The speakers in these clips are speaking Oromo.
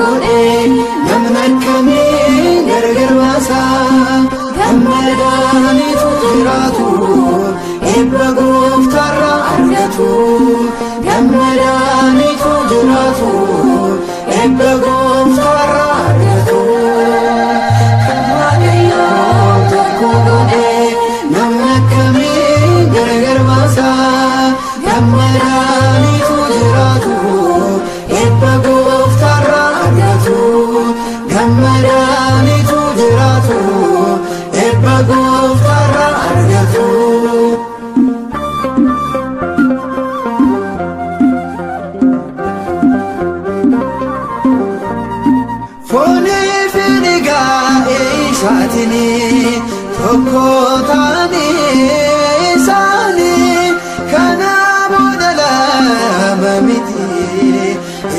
गोरे नमनकमी गरगर वासा गम्मदानी तुजरातु एब्बगोफ्तारा अर्गतु गम्मदानी तुजरातु एब्बगोफ्तारा अर्गतु कमागयो तको गोरे नमनकमी गरगर वासा गम्मदानी तुजरातु एब्बगोफ्तारा अर्गतु गम्मदानी तुजरातु एब्बगोफ्तारा अर्गतु फोने फिनिगा एशातिनी tokkotani sani kana bodala mamiti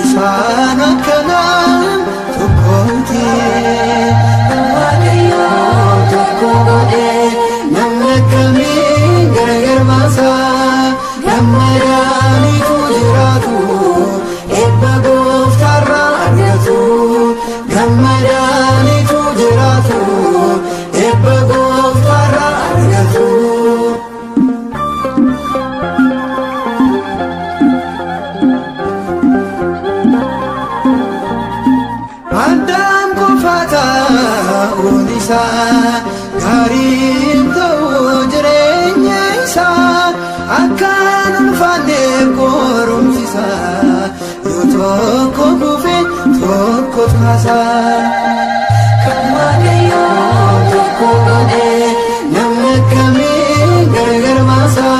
isana kana tokkoti waliyo tokkode namkami garagar masa gamarani tujratu ebbagoftarra argatu gamarani tujratu ebbagoftarra argatu andam kufata unisa karim tawjrenya isa akan ulfane korum sisa yotoko kufe toko khasa kamageyo toko gode namkami gargar masa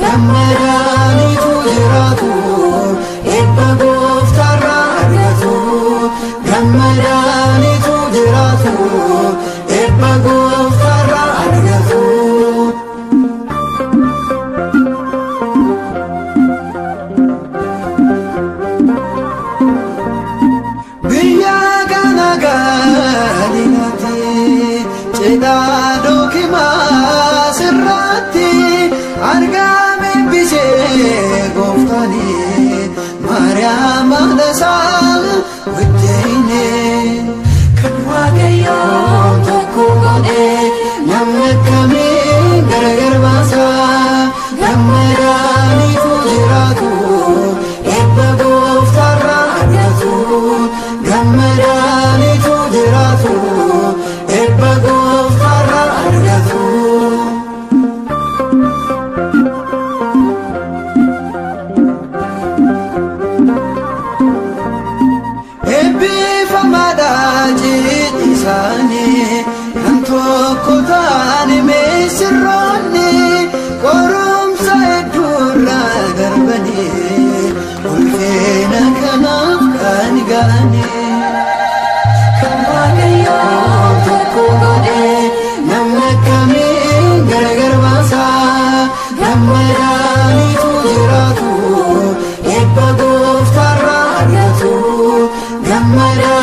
gamarani tujratu ebbagoftarra argatu gamarani tujratu ebbagoftarra argatu biya ganaganati cedado kima sirrati argame bise goftani maryam adasa wajjine kadwagayo tokko gode namkami garagar masa gamarani tujratu ebbagoftarra argatu gamarani tujratu ebbagoftarra argatu ebbi famada jidisani kanto kotani mesirroni korumsa edurra garbani ulfena kanaf kan gani kamageyo tokko gode namkami garagar masa gamarani tujratu ebbagoftarra argatu gamarani